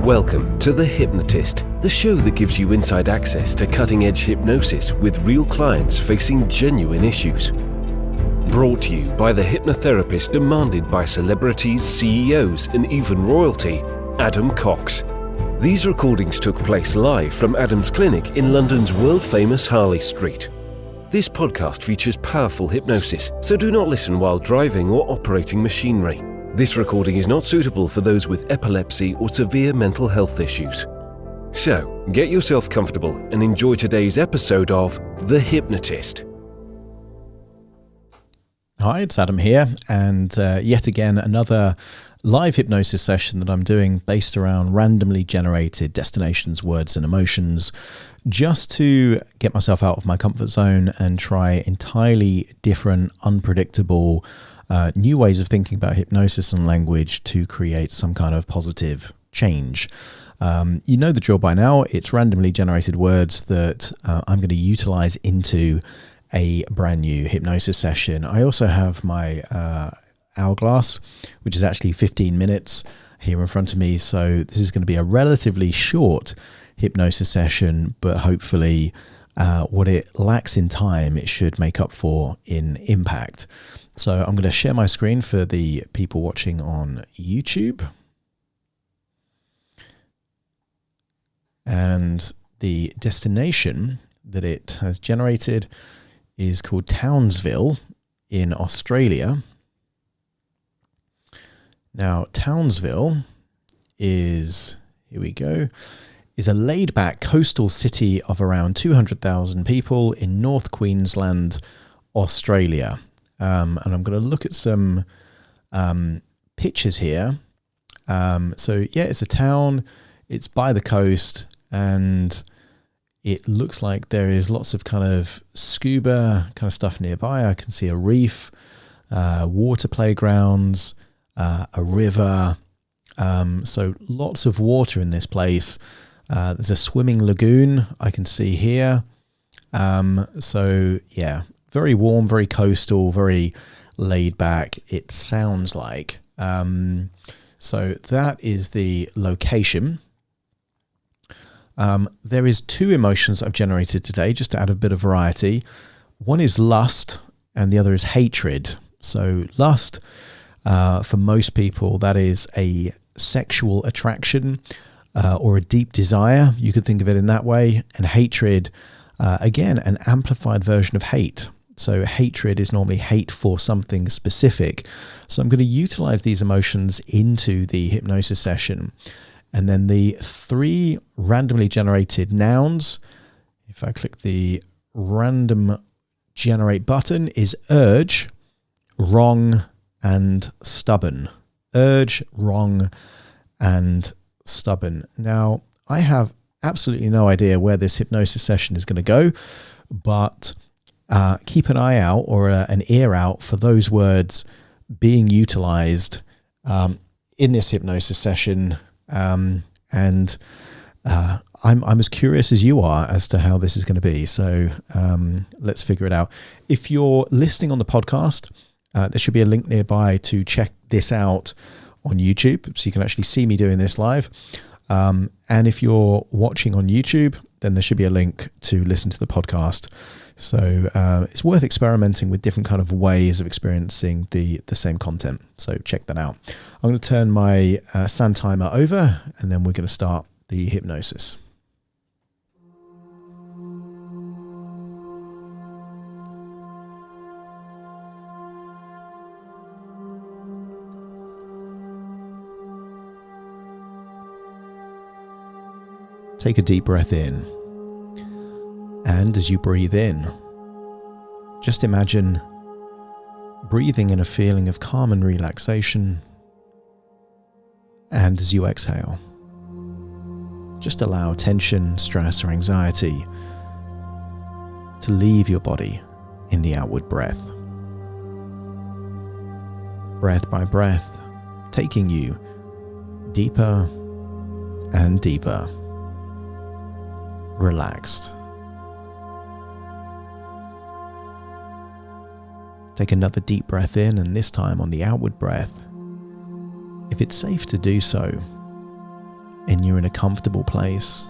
Welcome to The Hypnotist, the show that gives you inside access to cutting-edge hypnosis with real clients facing genuine issues. Brought to you by the hypnotherapist demanded by celebrities, CEOs, and even royalty, Adam Cox. These recordings took place live from Adam's clinic in London's world-famous Harley Street. This podcast features powerful hypnosis, so do not listen while driving or operating machinery. This recording is not suitable for those with epilepsy or severe mental health issues. So, get yourself comfortable and enjoy today's episode of The Hypnotist. Hi, it's Adam here, and yet again another live hypnosis session that I'm doing based around randomly generated destinations, words and emotions, just to get myself out of my comfort zone and try entirely different, unpredictable, new ways of thinking about hypnosis and language to create some kind of positive change. You know the drill by now. It's randomly generated words that I'm going to utilize into a brand new hypnosis session. I also have my hourglass, which is actually 15 minutes here in front of me. So this is going to be a relatively short hypnosis session, but hopefully what it lacks in time, it should make up for in impact. So I'm going to share my screen for the people watching on YouTube. And the destination that it has generated is called Townsville in Australia. Now, Townsville is, here we go, is a laid-back coastal city of around 200,000 people in North Queensland, Australia. And I'm going to look at some pictures here. So yeah, it's a town, it's by the coast, and it looks like there is lots of kind of scuba kind of stuff nearby. I can see a reef, water playgrounds, a river. So lots of water in this place. There's a swimming lagoon I can see here. So yeah, very warm, very coastal, very laid back, it sounds like. So that is the location. There is two emotions I've generated today, just to add a bit of variety. One is lust and the other is hatred. So lust, for most people, that is a sexual attraction or a deep desire. You could think of it in that way. And hatred, again, an amplified version of hate. So hatred is normally hate for something specific. So I'm going to utilize these emotions into the hypnosis session. And then the three randomly generated nouns, if I click the random generate button, is urge, wrong, and stubborn. Urge, wrong, and stubborn. Now, I have absolutely no idea where this hypnosis session is going to go, but keep an eye out or an ear out for those words being utilized in this hypnosis session. I'm as curious as you are as to how this is going to be. So let's figure it out. If you're listening on the podcast, there should be a link nearby to check this out on YouTube, so you can actually see me doing this live. And if you're watching on YouTube, then there should be a link to listen to the podcast. So it's worth experimenting with different kind of ways of experiencing the same content. So check that out. I'm going to turn my sound timer over, and then we're going to start the hypnosis. Take a deep breath in. And as you breathe in, just imagine breathing in a feeling of calm and relaxation. And as you exhale, just allow tension, stress, or anxiety to leave your body in the outward breath. Breath by breath, taking you deeper and deeper, relaxed. Take another deep breath in, and this time on the outward breath, if it's safe to do so, and you're in a comfortable place,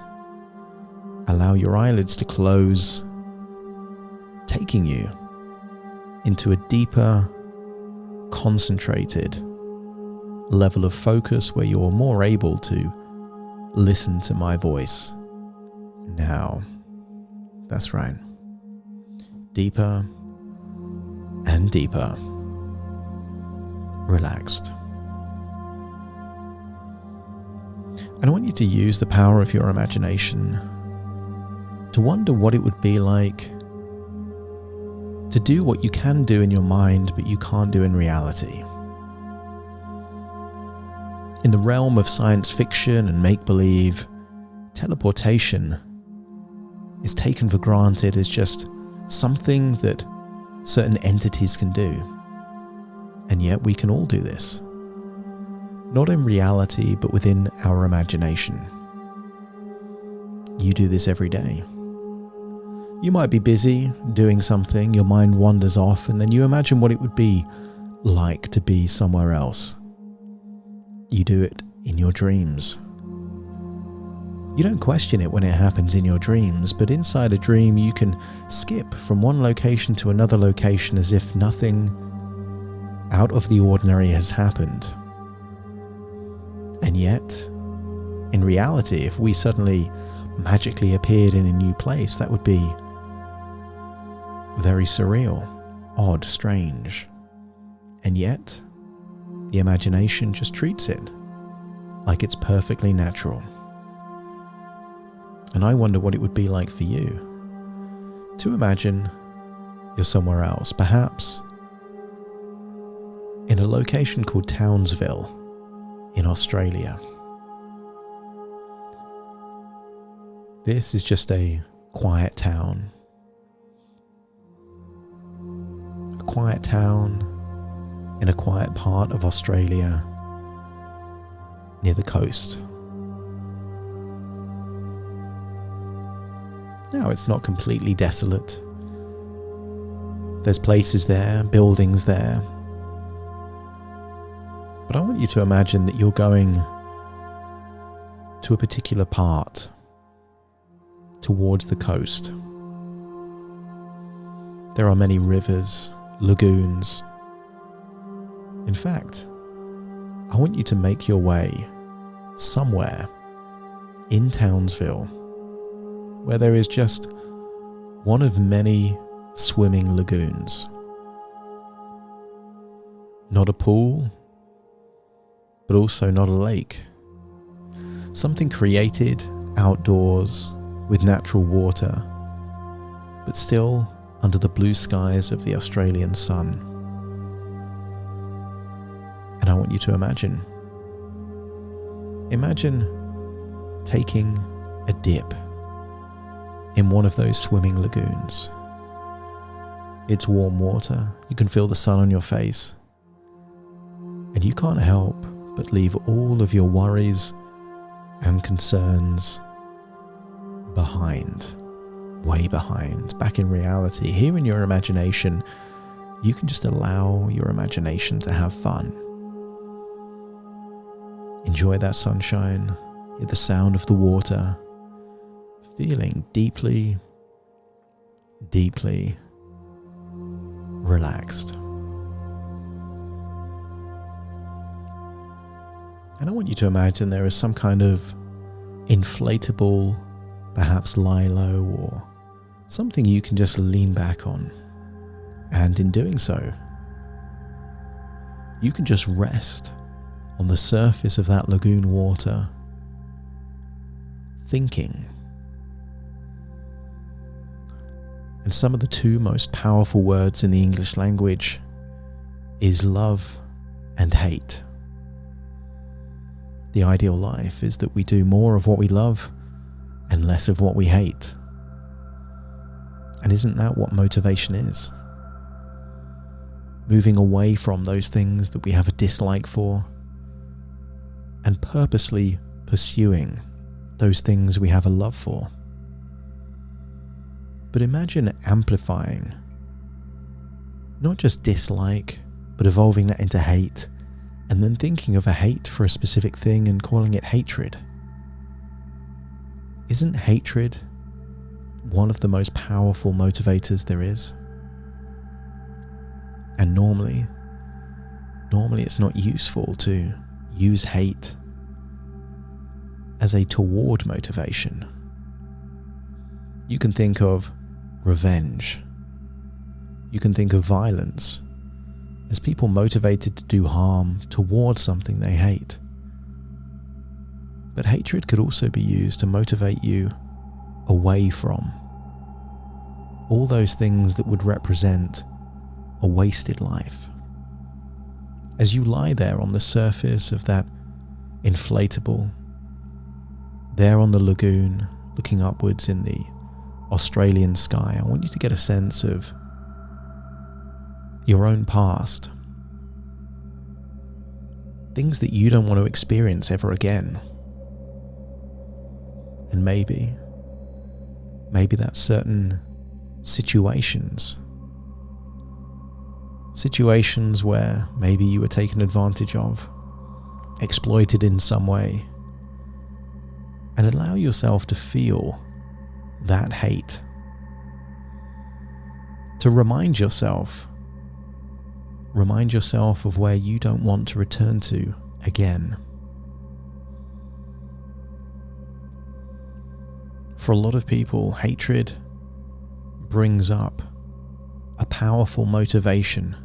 allow your eyelids to close, taking you into a deeper, concentrated level of focus where you're more able to listen to my voice. Now, that's right. Deeper and deeper. Relaxed. And I want you to use the power of your imagination to wonder what it would be like to do what you can do in your mind but you can't do in reality. In the realm of science fiction and make-believe, teleportation is taken for granted as just something that certain entities can do. And yet we can all do this. Not in reality, but within our imagination. You do this every day. You might be busy doing something, your mind wanders off, and then you imagine what it would be like to be somewhere else. You do it in your dreams. You don't question it when it happens in your dreams, but inside a dream you can skip from one location to another location as if nothing out of the ordinary has happened. And yet, in reality, if we suddenly magically appeared in a new place, that would be very surreal, odd, strange. And yet, the imagination just treats it like it's perfectly natural. And I wonder what it would be like for you to imagine you're somewhere else, perhaps in a location called Townsville in Australia. This is just a quiet town. A quiet town in a quiet part of Australia near the coast. Now, it's not completely desolate. There's places there, buildings there. But I want you to imagine that you're going to a particular part towards the coast. There are many rivers, lagoons. In fact, I want you to make your way somewhere in Townsville where there is just one of many swimming lagoons. Not a pool, but also not a lake. Something created outdoors with natural water, but still under the blue skies of the Australian sun. And I want you to imagine taking a dip in one of those swimming lagoons. It's warm water, you can feel the sun on your face, and you can't help but leave all of your worries and concerns behind, way behind, back in reality. Here in your imagination, you can just allow your imagination to have fun. Enjoy that sunshine, hear the sound of the water, feeling deeply, deeply relaxed. And I want you to imagine there is some kind of inflatable, perhaps lilo or something you can just lean back on. And in doing so, you can just rest on the surface of that lagoon water, thinking. And some of the two most powerful words in the English language is love and hate. The ideal life is that we do more of what we love and less of what we hate. And isn't that what motivation is? Moving away from those things that we have a dislike for and purposely pursuing those things we have a love for. But imagine amplifying, not just dislike, but evolving that into hate, and then thinking of a hate for a specific thing and calling it hatred. Isn't hatred one of the most powerful motivators there is? And normally it's not useful to use hate as a toward motivation. You can think of revenge. You can think of violence as people motivated to do harm towards something they hate. But hatred could also be used to motivate you away from all those things that would represent a wasted life. As you lie there on the surface of that inflatable, there on the lagoon, looking upwards in the Australian sky, I want you to get a sense of your own past. Things that you don't want to experience ever again. And maybe that's certain situations where maybe you were taken advantage of, exploited in some way, and allow yourself to feel that hate. To remind yourself of where you don't want to return to again. For a lot of people, hatred brings up a powerful motivation,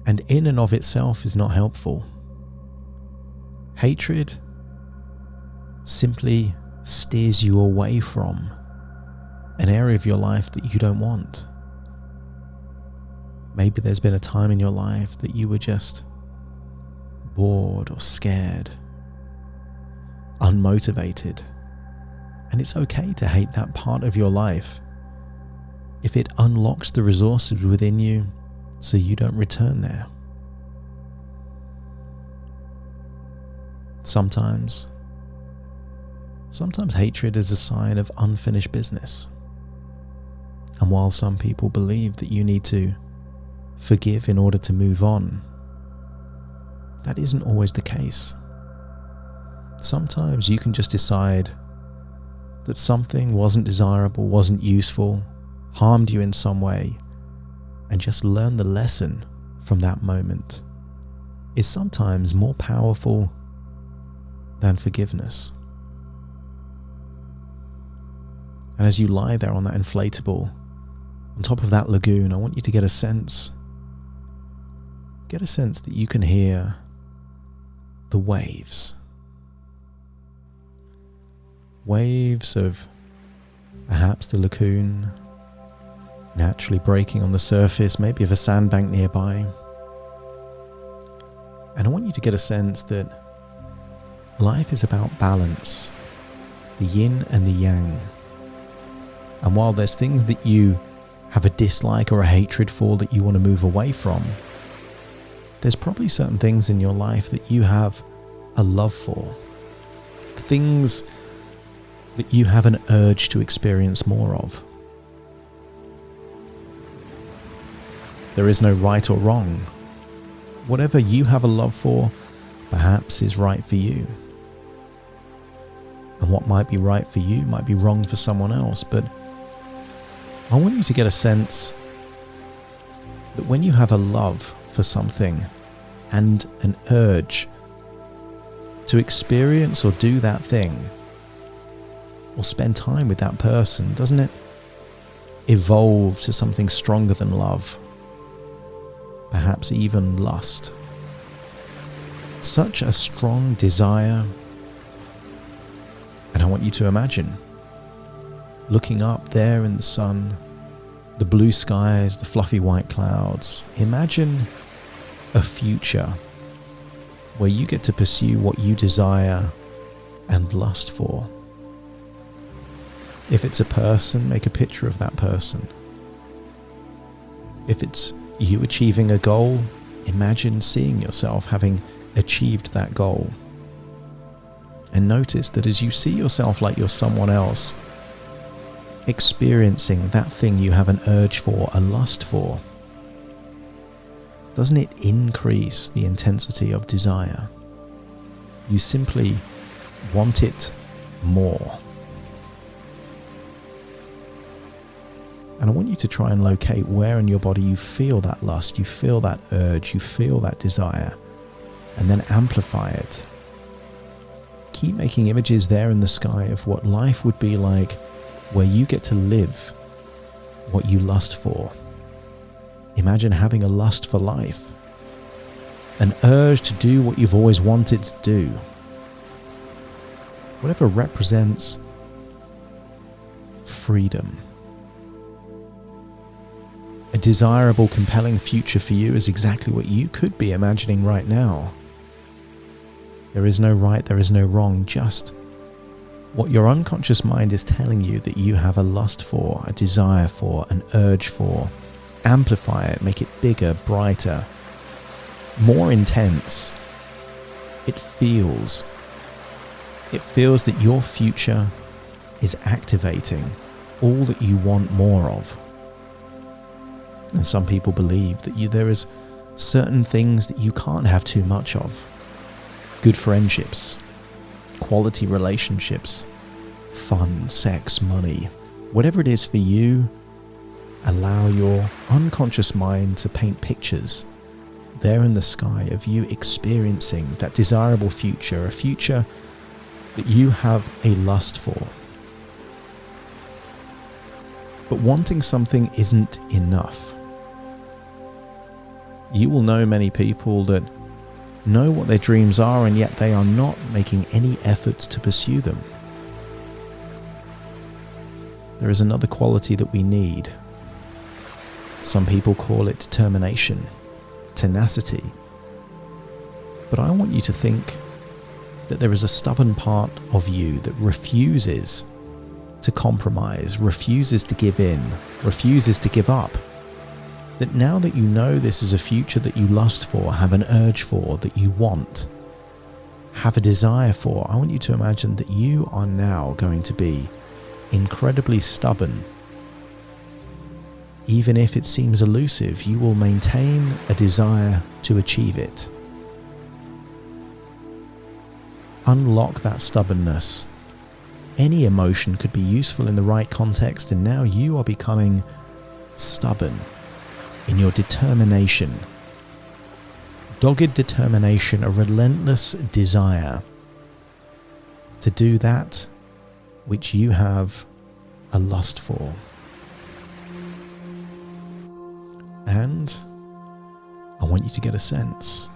and in and of itself is not helpful. Hatred simply steers you away from an area of your life that you don't want. Maybe there's been a time in your life that you were just bored or scared, unmotivated, and it's okay to hate that part of your life if it unlocks the resources within you so you don't return there. Sometimes hatred is a sign of unfinished business. And while some people believe that you need to forgive in order to move on, that isn't always the case. Sometimes you can just decide that something wasn't desirable, wasn't useful, harmed you in some way, and just learn the lesson from that moment is sometimes more powerful than forgiveness. And as you lie there on that inflatable, on top of that lagoon, I want you to get a sense that you can hear the waves. Waves of perhaps the lagoon naturally breaking on the surface, maybe of a sandbank nearby. And I want you to get a sense that life is about balance, the yin and the yang. And while there's things that you have a dislike or a hatred for that you want to move away from, there's probably certain things in your life that you have a love for. Things that you have an urge to experience more of. There is no right or wrong. Whatever you have a love for, perhaps is right for you. And what might be right for you might be wrong for someone else. But I want you to get a sense that when you have a love for something and an urge to experience or do that thing or spend time with that person, doesn't it evolve to something stronger than love? Perhaps even lust. Such a strong desire. And I want you to imagine looking up there in the sun, the blue skies, the fluffy white clouds. Imagine a future where you get to pursue what you desire and lust for. If it's a person, make a picture of that person. If it's you achieving a goal, imagine seeing yourself having achieved that goal. And notice that as you see yourself like you're someone else, experiencing that thing you have an urge for, a lust for, doesn't it increase the intensity of desire? You simply want it more. And I want you to try and locate where in your body you feel that lust, you feel that urge, you feel that desire, and then amplify it. Keep making images there in the sky of what life would be like where you get to live what you lust for. Imagine having a lust for life, an urge to do what you've always wanted to do. Whatever represents freedom. A desirable, compelling future for you is exactly what you could be imagining right now. There is no right, there is no wrong, just what your unconscious mind is telling you that you have a lust for, a desire for, an urge for. Amplify it, make it bigger, brighter, more intense. It feels that your future is activating all that you want more of. And some people believe that there is certain things that you can't have too much of. Good friendships, quality relationships, fun, sex, money, whatever it is for you, allow your unconscious mind to paint pictures there in the sky of you experiencing that desirable future, a future that you have a lust for. But wanting something isn't enough. You will know many people that know what their dreams are, and yet they are not making any efforts to pursue them. There is another quality that we need. Some people call it determination, tenacity. But I want you to think that there is a stubborn part of you that refuses to compromise, refuses to give in, refuses to give up. That now that you know this is a future that you lust for, have an urge for, that you want, have a desire for, I want you to imagine that you are now going to be incredibly stubborn. Even if it seems elusive, you will maintain a desire to achieve it. Unlock that stubbornness. Any emotion could be useful in the right context, and now you are becoming stubborn in your determination. Dogged determination, a relentless desire to do that which you have a lust for. And I want you to get a sense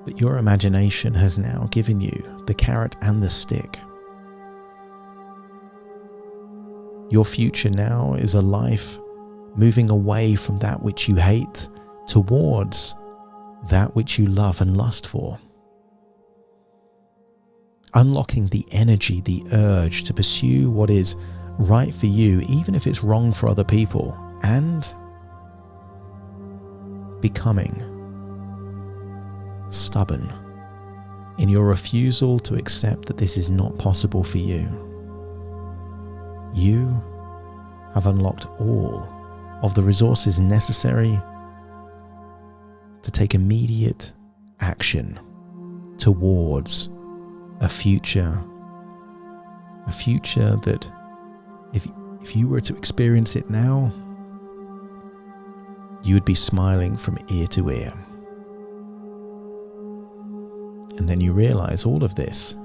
that your imagination has now given you the carrot and the stick. Your future now is a life moving away from that which you hate towards that which you love and lust for. Unlocking the energy, the urge to pursue what is right for you, even if it's wrong for other people, and becoming stubborn in your refusal to accept that this is not possible for you. You have unlocked all of the resources necessary to take immediate action towards a future that if you were to experience it now, you would be smiling from ear to ear. And then you realize all of this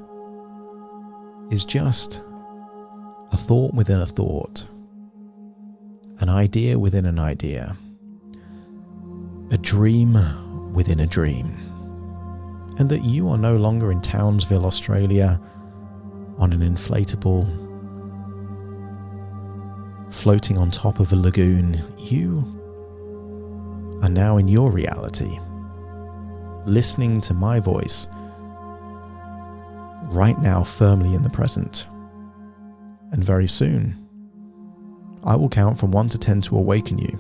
is just a thought within a thought, an idea within an idea, a dream within a dream, and that you are no longer in Townsville, Australia, on an inflatable, floating on top of a lagoon. You are now in your reality, listening to my voice right now, firmly in the present. And very soon, I will count from 1 to 10 to awaken you.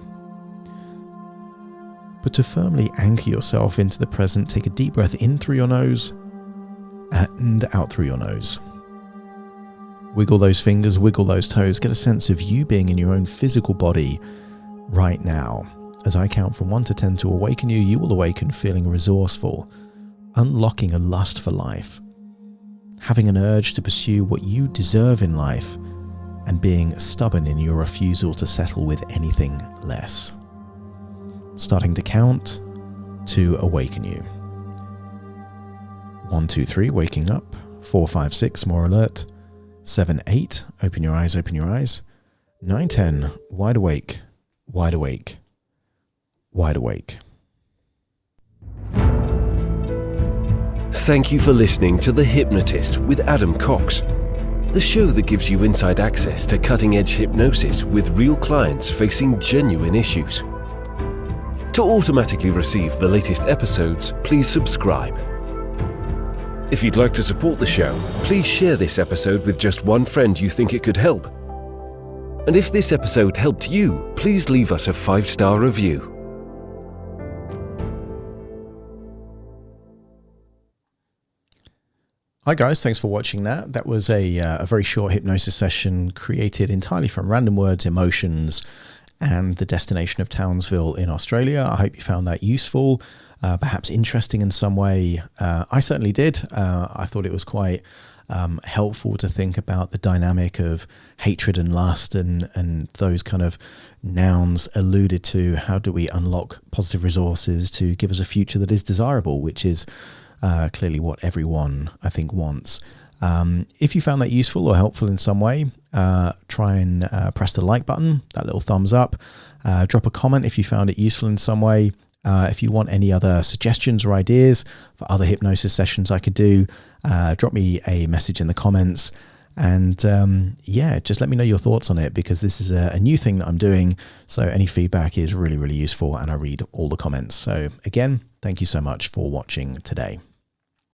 But to firmly anchor yourself into the present, take a deep breath in through your nose and out through your nose. Wiggle those fingers, wiggle those toes, get a sense of you being in your own physical body right now. As I count from 1 to 10 to awaken you, you will awaken feeling resourceful, unlocking a lust for life, having an urge to pursue what you deserve in life, and being stubborn in your refusal to settle with anything less. Starting to count to awaken you. 1, 2, 3, waking up. 4, 5, 6, more alert. 7, 8, open your eyes, open your eyes. 9, 10, wide awake, wide awake, wide awake. Thank you for listening to The Hypnotist with Adam Cox, the show that gives you inside access to cutting-edge hypnosis with real clients facing genuine issues. To automatically receive the latest episodes, please subscribe. If you'd like to support the show, please share this episode with just one friend you think it could help. And if this episode helped you, please leave us a 5-star review. Hi guys, thanks for watching that. That was a very short hypnosis session created entirely from random words, emotions, and the destination of Townsville in Australia. I hope you found that useful, perhaps interesting in some way. I certainly did. I thought it was quite helpful to think about the dynamic of hatred and lust and those kind of nouns alluded to. How do we unlock positive resources to give us a future that is desirable, which is clearly what everyone, I think, wants. If you found that useful or helpful in some way, try and press the like button, that little thumbs up. Drop a comment if you found it useful in some way. If you want any other suggestions or ideas for other hypnosis sessions I could do, drop me a message in the comments. And just let me know your thoughts on it, because this is a new thing that I'm doing. So any feedback is really, really useful, and I read all the comments. So again, thank you so much for watching today.